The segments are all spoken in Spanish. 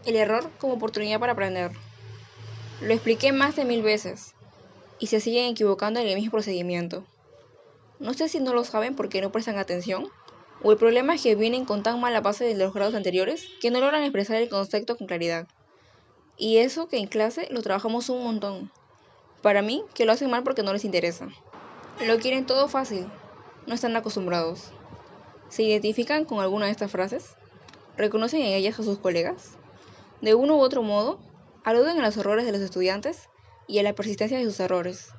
El error como oportunidad para aprender. Lo expliqué más de 1000 veces y se siguen equivocando en el mismo procedimiento. No sé si no lo saben porque no prestan atención, o el problema es que vienen con tan mala base de los grados anteriores que no logran expresar el concepto con claridad. Y eso que en clase lo trabajamos un montón. Para mí, que lo hacen mal porque no les interesa. Lo quieren todo fácil, no están acostumbrados. ¿Se identifican con alguna de estas frases? ¿Reconocen en ellas a sus colegas? De uno u otro modo, aluden a los errores de los estudiantes y a la persistencia de sus errores.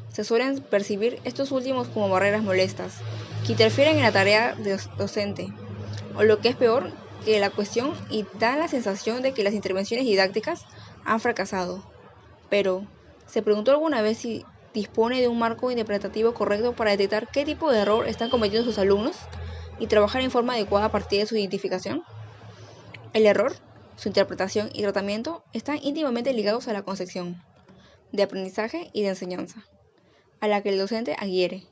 Se suelen percibir estos últimos como barreras molestas, que interfieren en la tarea docente, o lo que es peor que la cuestión, y dan la sensación de que las intervenciones didácticas han fracasado. Pero, ¿se preguntó alguna vez si dispone de un marco interpretativo correcto para detectar qué tipo de error están cometiendo sus alumnos y trabajar en forma adecuada a partir de su identificación? El error, su interpretación y tratamiento están íntimamente ligados a la concepción de aprendizaje y de enseñanza, a la que el docente adhiere.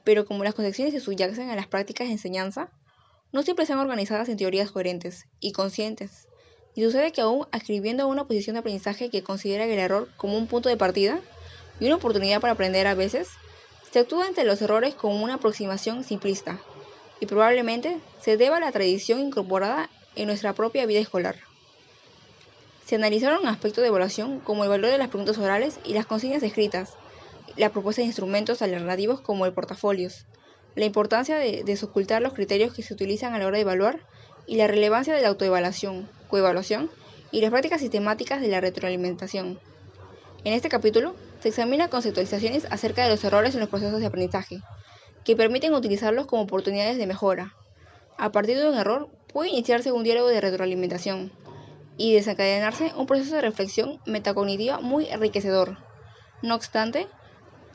Pero como las concepciones se subyacen a las prácticas de enseñanza, no siempre están organizadas en teorías coherentes y conscientes. Y sucede que aún escribiendo una posición de aprendizaje que considera el error como un punto de partida y una oportunidad para aprender a veces, se actúa ante los errores con una aproximación simplista, y probablemente se deba a la tradición incorporada en nuestra propia vida escolar. Se analizaron aspectos de evaluación como el valor de las preguntas orales y las consignas escritas, la propuesta de instrumentos alternativos como el portafolios, la importancia de desocultar los criterios que se utilizan a la hora de evaluar y la relevancia de la autoevaluación, coevaluación y las prácticas sistemáticas de la retroalimentación. En este capítulo se examina conceptualizaciones acerca de los errores en los procesos de aprendizaje, que permiten utilizarlos como oportunidades de mejora. A partir de un error puede iniciarse un diálogo de retroalimentación y desencadenarse un proceso de reflexión metacognitiva muy enriquecedor. No obstante,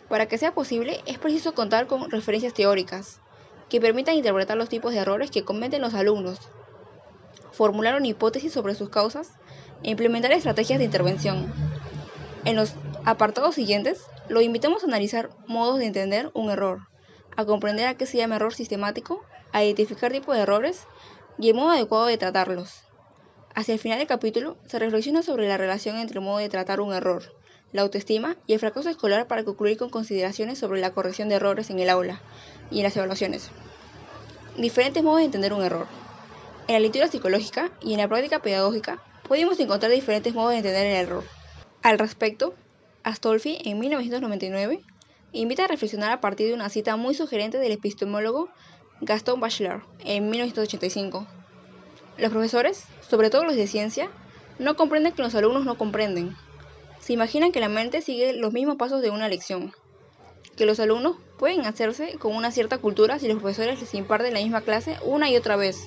para que sea posible es preciso contar con referencias teóricas que permitan interpretar los tipos de errores que cometen los alumnos, formular una hipótesis sobre sus causas e implementar estrategias de intervención. En los apartados siguientes, lo invitamos a analizar modos de entender un error, a comprender a qué se llama error sistemático, a identificar tipos de errores y el modo adecuado de tratarlos. Hacia el final del capítulo, se reflexiona sobre la relación entre el modo de tratar un error, la autoestima y el fracaso escolar para concluir con consideraciones sobre la corrección de errores en el aula y en las evaluaciones. Diferentes modos de entender un error. En la lectura psicológica y en la práctica pedagógica podemos encontrar diferentes modos de entender el error. Al respecto, Astolfi, en 1999, invita a reflexionar a partir de una cita muy sugerente del epistemólogo Gaston Bachelard, en 1985. Los profesores, sobre todo los de ciencia, no comprenden que los alumnos no comprenden. Se imaginan que la mente sigue los mismos pasos de una lección, que los alumnos pueden hacerse con una cierta cultura si los profesores les imparten la misma clase una y otra vez,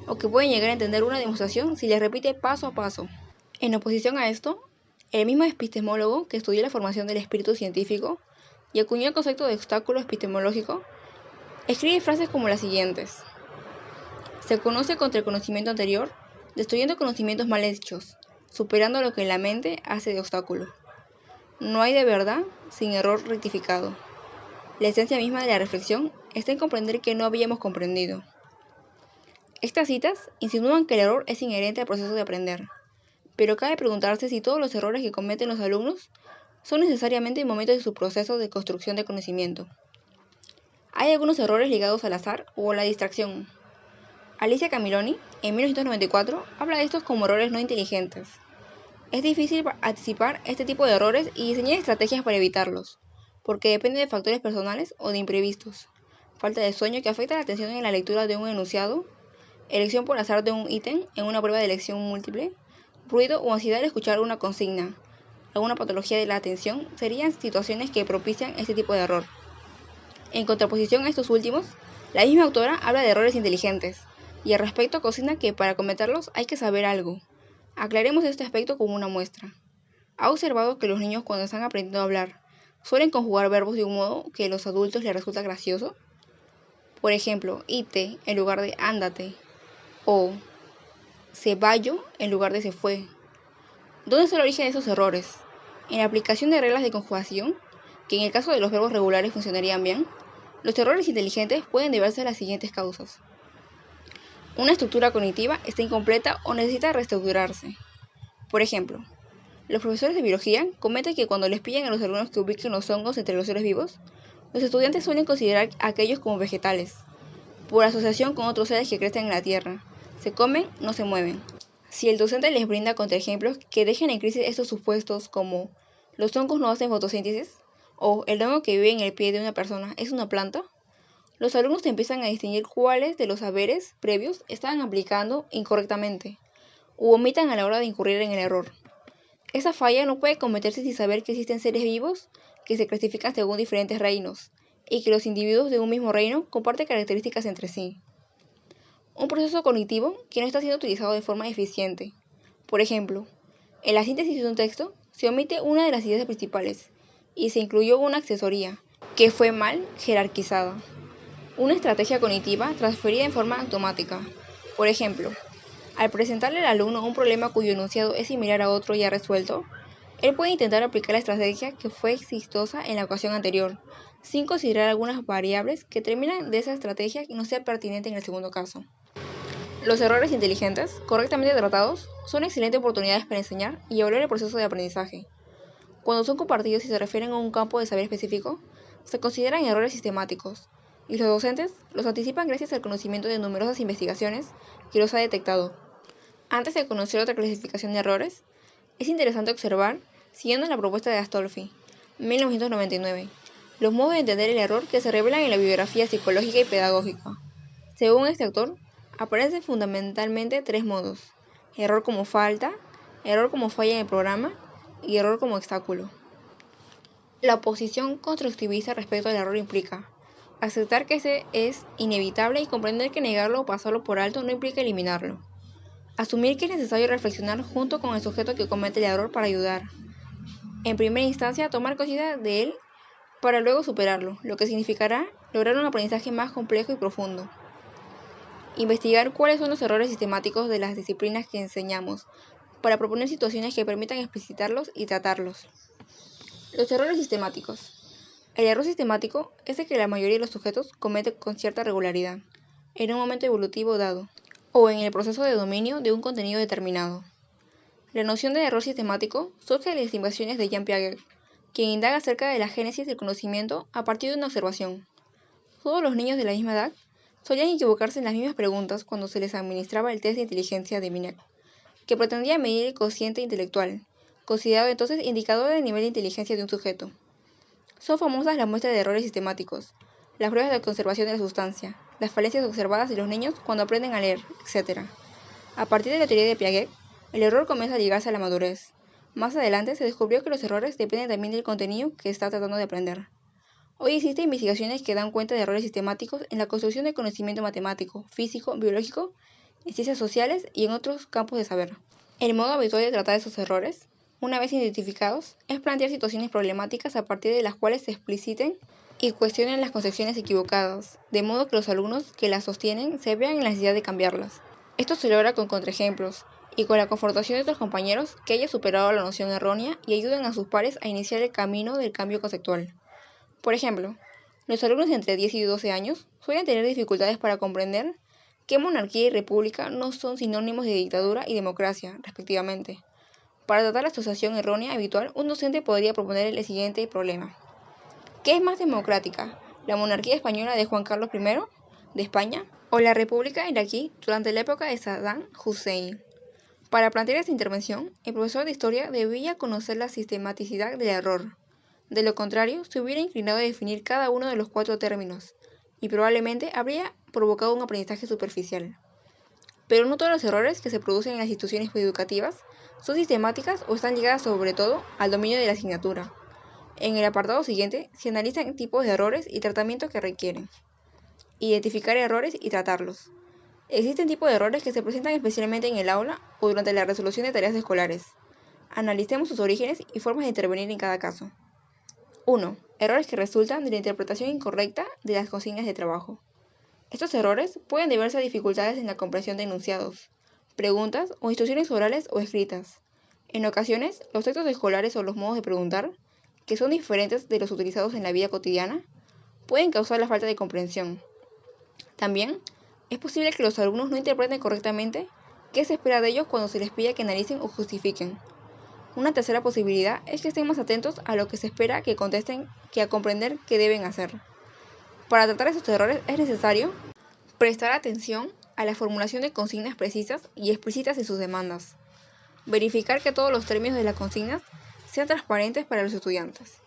o que pueden llegar a entender una demostración si les repite paso a paso. En oposición a esto, el mismo epistemólogo que estudió la formación del espíritu científico y acuñó el concepto de obstáculo epistemológico, escribe frases como las siguientes: se conoce contra el conocimiento anterior, destruyendo conocimientos mal hechos, superando lo que la mente hace de obstáculo. No hay de verdad sin error rectificado. La esencia misma de la reflexión está en comprender que no habíamos comprendido. Estas citas insinúan que el error es inherente al proceso de aprender, pero cabe preguntarse si todos los errores que cometen los alumnos son necesariamente en momentos de su proceso de construcción de conocimiento. Hay algunos errores ligados al azar o a la distracción. Alicia Camiloni, en 1994, habla de estos como errores no inteligentes. Es difícil anticipar este tipo de errores y diseñar estrategias para evitarlos, porque depende de factores personales o de imprevistos. Falta de sueño que afecta la atención en la lectura de un enunciado, elección por azar de un ítem en una prueba de elección múltiple, ruido o ansiedad al escuchar una consigna. Alguna patología de la atención serían situaciones que propician este tipo de error. En contraposición a estos últimos, la misma autora habla de errores inteligentes, y al respecto consigna que para cometerlos hay que saber algo. Aclaremos este aspecto con una muestra. ¿Ha observado que los niños cuando están aprendiendo a hablar suelen conjugar verbos de un modo que a los adultos les resulta gracioso? Por ejemplo, ite en lugar de ándate, o se vayó en lugar de se fue. ¿Dónde está el origen de esos errores? En la aplicación de reglas de conjugación, que en el caso de los verbos regulares funcionarían bien. Los errores inteligentes pueden deberse a las siguientes causas. Una estructura cognitiva está incompleta o necesita reestructurarse. Por ejemplo, los profesores de biología comentan que cuando les piden a los alumnos que ubiquen los hongos entre los seres vivos, los estudiantes suelen considerar a aquellos como vegetales, por asociación con otros seres que crecen en la tierra. Se comen, no se mueven. Si el docente les brinda contraejemplos que dejen en crisis estos supuestos como los hongos no hacen fotosíntesis o el hongo que vive en el pie de una persona es una planta, los alumnos empiezan a distinguir cuáles de los saberes previos estaban aplicando incorrectamente u omitan a la hora de incurrir en el error. Esa falla no puede cometerse sin saber que existen seres vivos que se clasifican según diferentes reinos y que los individuos de un mismo reino comparten características entre sí. Un proceso cognitivo que no está siendo utilizado de forma eficiente. Por ejemplo, en la síntesis de un texto se omite una de las ideas principales y se incluyó una accesoria que fue mal jerarquizada. Una estrategia cognitiva transferida en forma automática. Por ejemplo, al presentarle al alumno un problema cuyo enunciado es similar a otro ya resuelto, él puede intentar aplicar la estrategia que fue exitosa en la ocasión anterior, sin considerar algunas variables que terminan de esa estrategia que no sea pertinente en el segundo caso. Los errores inteligentes, correctamente tratados, son excelentes oportunidades para enseñar y evaluar el proceso de aprendizaje. Cuando son compartidos y se refieren a un campo de saber específico, se consideran errores sistemáticos, y los docentes los anticipan gracias al conocimiento de numerosas investigaciones que los ha detectado. Antes de conocer otra clasificación de errores, es interesante observar, siguiendo la propuesta de Astolfi, 1999, los modos de entender el error que se revelan en la bibliografía psicológica y pedagógica. Según este autor, aparecen fundamentalmente tres modos: error como falta, error como falla en el programa y error como obstáculo. La posición constructivista respecto al error implica aceptar que ese es inevitable y comprender que negarlo o pasarlo por alto no implica eliminarlo. Asumir que es necesario reflexionar junto con el sujeto que comete el error para ayudar. En primera instancia, tomar conciencia de él para luego superarlo, lo que significará lograr un aprendizaje más complejo y profundo. Investigar cuáles son los errores sistemáticos de las disciplinas que enseñamos, para proponer situaciones que permitan explicitarlos y tratarlos. Los errores sistemáticos. El error sistemático es el que la mayoría de los sujetos comete con cierta regularidad, en un momento evolutivo dado, o en el proceso de dominio de un contenido determinado. La noción de error sistemático surge de las investigaciones de Jean Piaget, quien indaga acerca de la génesis del conocimiento a partir de una observación. Todos los niños de la misma edad solían equivocarse en las mismas preguntas cuando se les administraba el test de inteligencia de Binet, que pretendía medir el cociente intelectual, considerado entonces indicador del nivel de inteligencia de un sujeto. Son famosas las muestras de errores sistemáticos, las pruebas de conservación de la sustancia, las falencias observadas en los niños cuando aprenden a leer, etc. A partir de la teoría de Piaget, el error comienza a ligarse a la madurez. Más adelante se descubrió que los errores dependen también del contenido que está tratando de aprender. Hoy existen investigaciones que dan cuenta de errores sistemáticos en la construcción del conocimiento matemático, físico, biológico, en ciencias sociales y en otros campos de saber. El modo habitual de tratar esos errores, una vez identificados, es plantear situaciones problemáticas a partir de las cuales se expliciten y cuestionen las concepciones equivocadas, de modo que los alumnos que las sostienen se vean en la necesidad de cambiarlas. Esto se logra con contraejemplos y con la confrontación de otros compañeros que hayan superado la noción errónea y ayuden a sus pares a iniciar el camino del cambio conceptual. Por ejemplo, los alumnos entre 10 y 12 años suelen tener dificultades para comprender que monarquía y república no son sinónimos de dictadura y democracia, respectivamente. Para tratar la asociación errónea habitual, un docente podría proponer el siguiente problema. ¿Qué es más democrática? ¿La monarquía española de Juan Carlos I, de España, o la república iraquí durante la época de Saddam Hussein? Para plantear esta intervención, el profesor de historia debía conocer la sistematicidad del error. De lo contrario, se hubiera inclinado a definir cada uno de los cuatro términos, y probablemente habría provocado un aprendizaje superficial. Pero no todos los errores que se producen en las instituciones educativas son sistemáticas o están ligadas sobre todo al dominio de la asignatura. En el apartado siguiente se analizan tipos de errores y tratamientos que requieren. Identificar errores y tratarlos. Existen tipos de errores que se presentan especialmente en el aula o durante la resolución de tareas escolares. Analicemos sus orígenes y formas de intervenir en cada caso. 1. Errores que resultan de la interpretación incorrecta de las consignas de trabajo. Estos errores pueden deberse a dificultades en la comprensión de enunciados, preguntas o instrucciones orales o escritas. En ocasiones, los textos escolares o los modos de preguntar, que son diferentes de los utilizados en la vida cotidiana, pueden causar la falta de comprensión. También, es posible que los alumnos no interpreten correctamente ¿Qué se espera de ellos cuando se les pide que analicen o justifiquen? Una tercera posibilidad es que estén más atentos a lo que se espera que contesten que a comprender qué deben hacer. Para tratar estos errores es necesario prestar atención a la formulación de consignas precisas y explícitas en sus demandas. Verificar que todos los términos de las consignas sean transparentes para los estudiantes.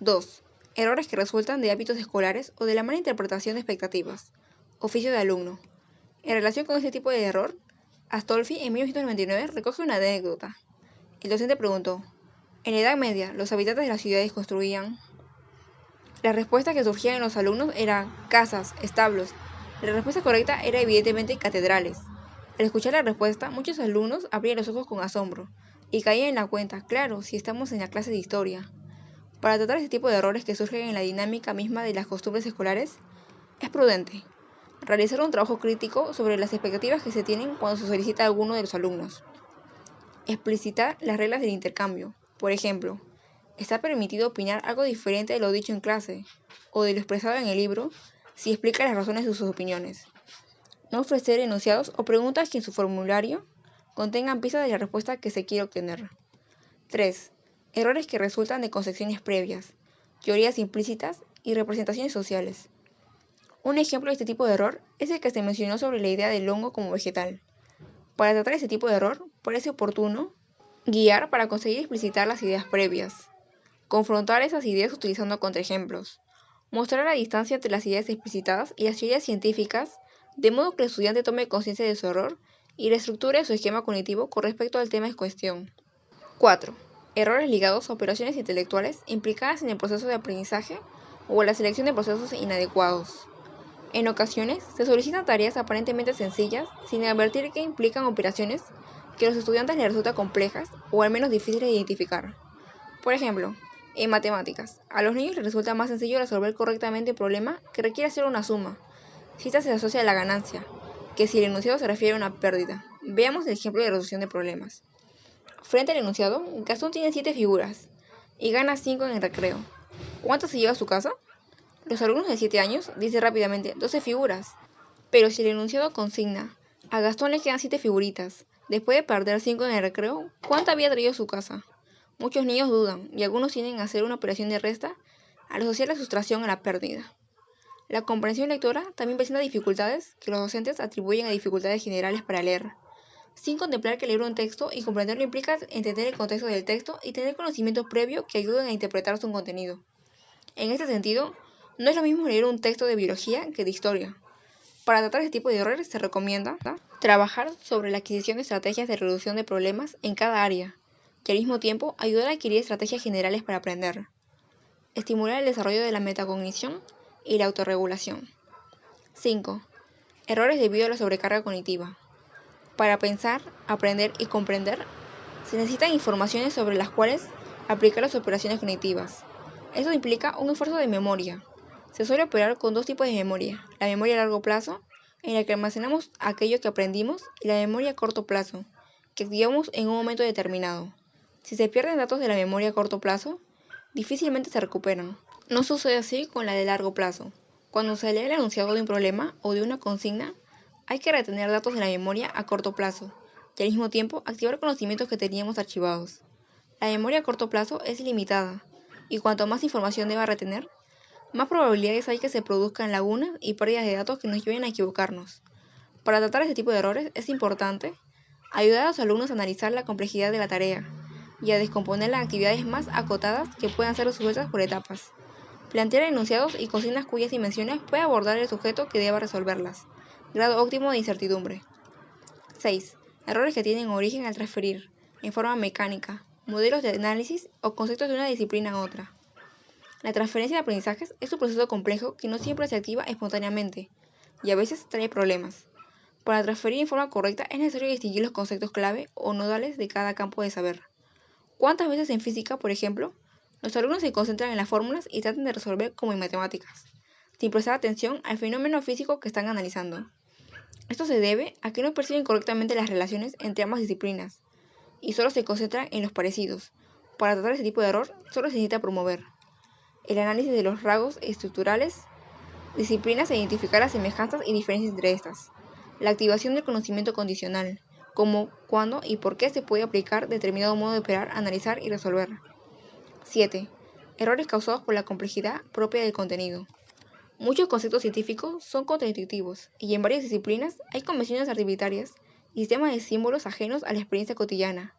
2. Errores que resultan de hábitos escolares o de la mala interpretación de expectativas. Oficio de alumno. En relación con este tipo de error, Astolfi en 1999 recoge una anécdota. El docente preguntó: ¿en la Edad Media los habitantes de las ciudades construían? Las respuestas que surgían en los alumnos eran casas, establos. La respuesta correcta era evidentemente catedrales. Al escuchar la respuesta, muchos alumnos abrían los ojos con asombro y caían en la cuenta: claro, si estamos en la clase de historia. Para tratar este tipo de errores que surgen en la dinámica misma de las costumbres escolares, es prudente realizar un trabajo crítico sobre las expectativas que se tienen cuando se solicita a alguno de los alumnos. Explicitar las reglas del intercambio. Por ejemplo, ¿está permitido opinar algo diferente de lo dicho en clase o de lo expresado en el libro si explica las razones de sus opiniones? No ofrecer enunciados o preguntas que en su formulario contengan pistas de la respuesta que se quiere obtener. 3. Errores que resultan de concepciones previas, teorías implícitas y representaciones sociales. Un ejemplo de este tipo de error es el que se mencionó sobre la idea del hongo como vegetal. Para tratar este tipo de error, parece oportuno guiar para conseguir explicitar las ideas previas, confrontar esas ideas utilizando contraejemplos, mostrar la distancia entre las ideas explicitadas y las teorías científicas, de modo que el estudiante tome conciencia de su error y reestructure su esquema cognitivo con respecto al tema en cuestión. 4. Errores ligados a operaciones intelectuales implicadas en el proceso de aprendizaje o a la selección de procesos inadecuados. En ocasiones, se solicitan tareas aparentemente sencillas sin advertir que implican operaciones que a los estudiantes les resultan complejas o al menos difíciles de identificar. Por ejemplo, en matemáticas, a los niños les resulta más sencillo resolver correctamente un problema que requiere hacer una suma, si esta se asocia a la ganancia, que si el enunciado se refiere a una pérdida. Veamos el ejemplo de resolución de problemas. Frente al enunciado, Gastón tiene 7 figuras y gana 5 en el recreo. ¿Cuántas se lleva a su casa? Los alumnos de 7 años dicen rápidamente 12 figuras. Pero si el enunciado consigna: a Gastón le quedan 7 figuritas, después de perder 5 en el recreo, ¿cuánto había traído a su casa? Muchos niños dudan y algunos tienden a hacer una operación de resta al asociar la sustracción a la pérdida. La comprensión lectora también presenta dificultades que los docentes atribuyen a dificultades generales para leer, sin contemplar que leer un texto y comprenderlo implica entender el contexto del texto y tener conocimiento previo que ayuden a interpretar su contenido. En este sentido, no es lo mismo leer un texto de biología que de historia. Para tratar este tipo de errores se recomienda trabajar sobre la adquisición de estrategias de reducción de problemas en cada área y al mismo tiempo ayudar a adquirir estrategias generales para aprender. Estimular el desarrollo de la metacognición y la autorregulación. 5. Errores debido a la sobrecarga cognitiva. Para pensar, aprender y comprender, se necesitan informaciones sobre las cuales aplicar las operaciones cognitivas. Esto implica un esfuerzo de memoria. Se suele operar con 2 tipos de memoria: la memoria a largo plazo, en la que almacenamos aquello que aprendimos, y la memoria a corto plazo, que activamos en un momento determinado. Si se pierden datos de la memoria a corto plazo, difícilmente se recuperan. No sucede así con la de largo plazo. Cuando se lee el enunciado de un problema o de una consigna, hay que retener datos de la memoria a corto plazo y al mismo tiempo activar conocimientos que teníamos archivados. La memoria a corto plazo es ilimitada y cuanto más información deba retener, más probabilidades hay que se produzcan lagunas y pérdidas de datos que nos lleven a equivocarnos. Para tratar este tipo de errores es importante ayudar a los alumnos a analizar la complejidad de la tarea y a descomponer las actividades más acotadas que puedan ser resueltas por etapas. Plantear enunciados y consignas cuyas dimensiones puede abordar el sujeto que deba resolverlas. Grado óptimo de incertidumbre. 6. Errores que tienen origen al transferir, en forma mecánica, modelos de análisis o conceptos de una disciplina a otra. La transferencia de aprendizajes es un proceso complejo que no siempre se activa espontáneamente y a veces trae problemas. Para transferir en forma correcta es necesario distinguir los conceptos clave o nodales de cada campo de saber. ¿Cuántas veces en física, por ejemplo, los alumnos se concentran en las fórmulas y tratan de resolver como en matemáticas, sin prestar atención al fenómeno físico que están analizando? Esto se debe a que no perciben correctamente las relaciones entre ambas disciplinas y solo se concentran en los parecidos. Para tratar este tipo de error, solo se necesita promover el análisis de los rasgos estructurales, disciplinas e identificar las semejanzas y diferencias entre estas, la activación del conocimiento condicional, como cuándo y por qué se puede aplicar determinado modo de operar, analizar y resolver. 7. Errores causados por la complejidad propia del contenido. Muchos conceptos científicos son contraintuitivos y en varias disciplinas hay convenciones arbitrarias y sistemas de símbolos ajenos a la experiencia cotidiana.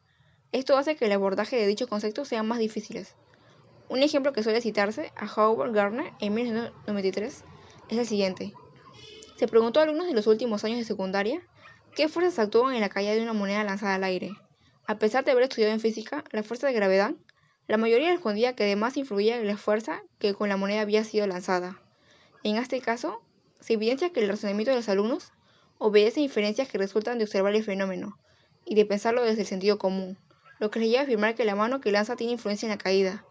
Esto hace que el abordaje de dichos conceptos sea más difíciles. Un ejemplo que suele citarse a Howard Gardner en 1993 es el siguiente. Se preguntó a alumnos de los últimos años de secundaria qué fuerzas actúan en la caída de una moneda lanzada al aire. A pesar de haber estudiado en física la fuerza de gravedad, la mayoría respondía que además influía en la fuerza que con la moneda había sido lanzada. En este caso, se evidencia que el razonamiento de los alumnos obedece a inferencias que resultan de observar el fenómeno y de pensarlo desde el sentido común, lo que les lleva a afirmar que la mano que lanza tiene influencia en la caída.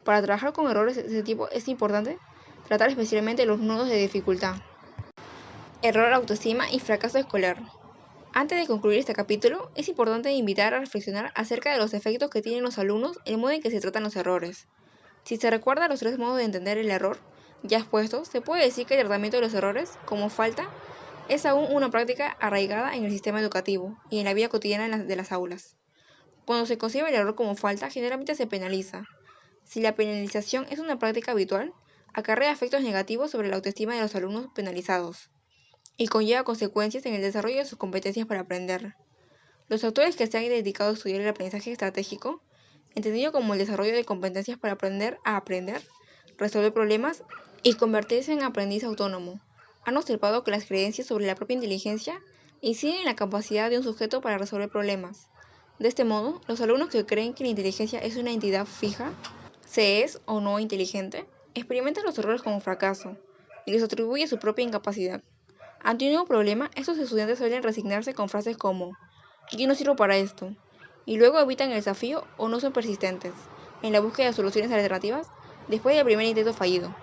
Para trabajar con errores de este tipo es importante tratar especialmente los nudos de dificultad. Error, autoestima y fracaso escolar. Antes de concluir este capítulo, es importante invitar a reflexionar acerca de los efectos que tienen los alumnos en el modo en que se tratan los errores. Si se recuerda los 3 modos de entender el error ya expuestos, se puede decir que el tratamiento de los errores, como falta, es aún una práctica arraigada en el sistema educativo y en la vida cotidiana de las aulas. Cuando se concibe el error como falta, generalmente se penaliza. Si la penalización es una práctica habitual, acarrea efectos negativos sobre la autoestima de los alumnos penalizados y conlleva consecuencias en el desarrollo de sus competencias para aprender. Los autores que se han dedicado a estudiar el aprendizaje estratégico, entendido como el desarrollo de competencias para aprender a aprender, resolver problemas y convertirse en aprendiz autónomo, han observado que las creencias sobre la propia inteligencia inciden en la capacidad de un sujeto para resolver problemas. De este modo, los alumnos que creen que la inteligencia es una entidad fija, se es o no inteligente, experimentan los errores como fracaso y les atribuye su propia incapacidad. Ante un nuevo problema, estos estudiantes suelen resignarse con frases como "yo no sirvo para esto", y luego evitan el desafío o no son persistentes en la búsqueda de soluciones alternativas después del primer intento fallido.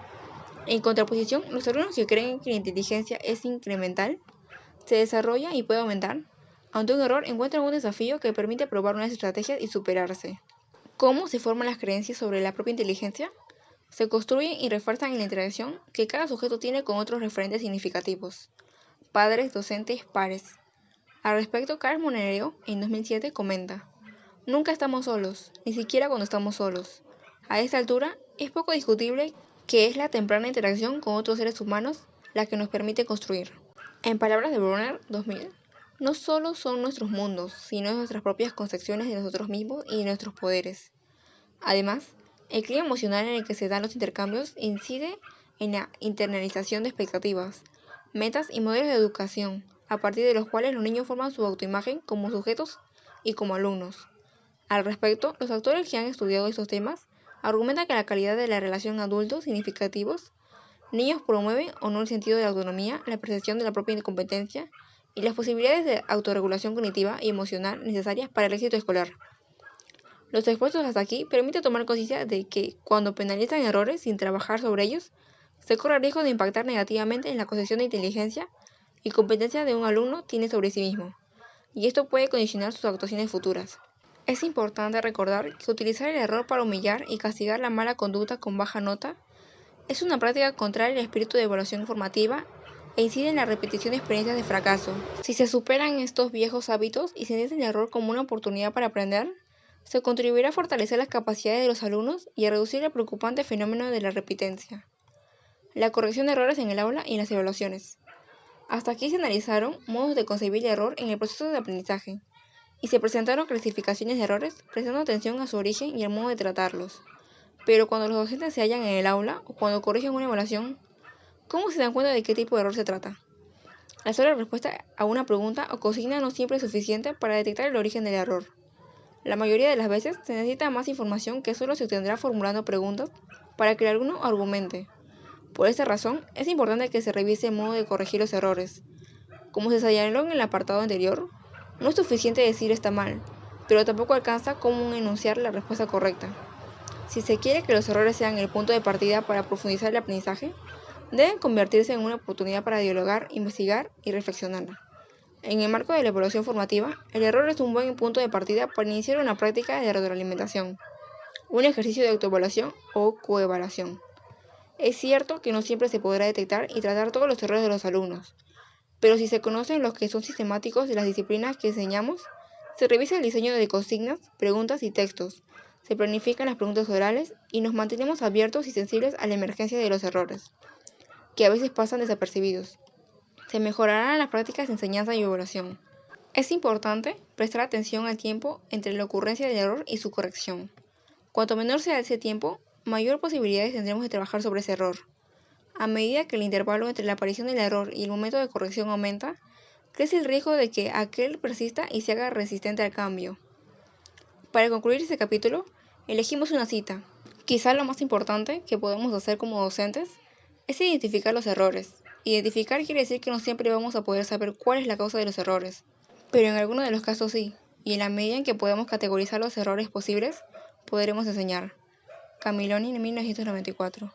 En contraposición, los alumnos que creen que la inteligencia es incremental, se desarrolla y puede aumentar, ante un error encuentran un desafío que permite probar nuevas estrategias y superarse. ¿Cómo se forman las creencias sobre la propia inteligencia? Se construyen y refuerzan en la interacción que cada sujeto tiene con otros referentes significativos, padres, docentes, pares. Al respecto, Carl Monnereo, en 2007, comenta: "Nunca estamos solos, ni siquiera cuando estamos solos. A esta altura, es poco discutible que es la temprana interacción con otros seres humanos la que nos permite construir". En palabras de Brunner, 2000, no solo son nuestros mundos, sino nuestras propias concepciones de nosotros mismos y de nuestros poderes. Además, el clima emocional en el que se dan los intercambios incide en la internalización de expectativas, metas y modelos de educación, a partir de los cuales los niños forman su autoimagen como sujetos y como alumnos. Al respecto, los autores que han estudiado estos temas argumentan que la calidad de la relación adultos significativos, niños promueven o no el sentido de la autonomía, la percepción de la propia incompetencia y las posibilidades de autorregulación cognitiva y emocional necesarias para el éxito escolar. Los expuestos hasta aquí permiten tomar conciencia de que, cuando penalizan errores sin trabajar sobre ellos, se corre el riesgo de impactar negativamente en la concepción de inteligencia y competencia de un alumno tiene sobre sí mismo, y esto puede condicionar sus actuaciones futuras. Es importante recordar que utilizar el error para humillar y castigar la mala conducta con baja nota es una práctica contraria al espíritu de evaluación formativa e incide en la repetición de experiencias de fracaso. Si se superan estos viejos hábitos y se entiende el error como una oportunidad para aprender, se contribuirá a fortalecer las capacidades de los alumnos y a reducir el preocupante fenómeno de la repitencia. La corrección de errores en el aula y en las evaluaciones. Hasta aquí se analizaron modos de concebir el error en el proceso de aprendizaje y se presentaron clasificaciones de errores prestando atención a su origen y al modo de tratarlos. Pero cuando los docentes se hallan en el aula o cuando corrigen una evaluación, ¿cómo se dan cuenta de qué tipo de error se trata? La sola respuesta a una pregunta o consigna no siempre es suficiente para detectar el origen del error. La mayoría de las veces se necesita más información que solo se obtendrá formulando preguntas para que el alumno argumente. Por esta razón, es importante que se revise el modo de corregir los errores. Como se señaló en el apartado anterior, no es suficiente decir está mal, pero tampoco alcanza como enunciar la respuesta correcta. Si se quiere que los errores sean el punto de partida para profundizar el aprendizaje, deben convertirse en una oportunidad para dialogar, investigar y reflexionar. En el marco de la evaluación formativa, el error es un buen punto de partida para iniciar una práctica de retroalimentación, un ejercicio de autoevaluación o coevaluación. Es cierto que no siempre se podrá detectar y tratar todos los errores de los alumnos, Pero si se conocen los que son sistemáticos de las disciplinas que enseñamos, se revisa el diseño de consignas, preguntas y textos, se planifican las preguntas orales y nos mantenemos abiertos y sensibles a la emergencia de los errores, que a veces pasan desapercibidos. Se mejorarán las prácticas de enseñanza y evaluación. Es importante prestar atención al tiempo entre la ocurrencia del error y su corrección. Cuanto menor sea ese tiempo, mayor posibilidades tendremos de trabajar sobre ese error. A medida que el intervalo entre la aparición del error y el momento de corrección aumenta, crece el riesgo de que aquel persista y se haga resistente al cambio. Para concluir este capítulo, elegimos una cita. Quizá lo más importante que podemos hacer como docentes es identificar los errores. Identificar quiere decir que no siempre vamos a poder saber cuál es la causa de los errores, pero en algunos de los casos sí, y en la medida en que podamos categorizar los errores posibles, podremos enseñar. Camiloni, 1994.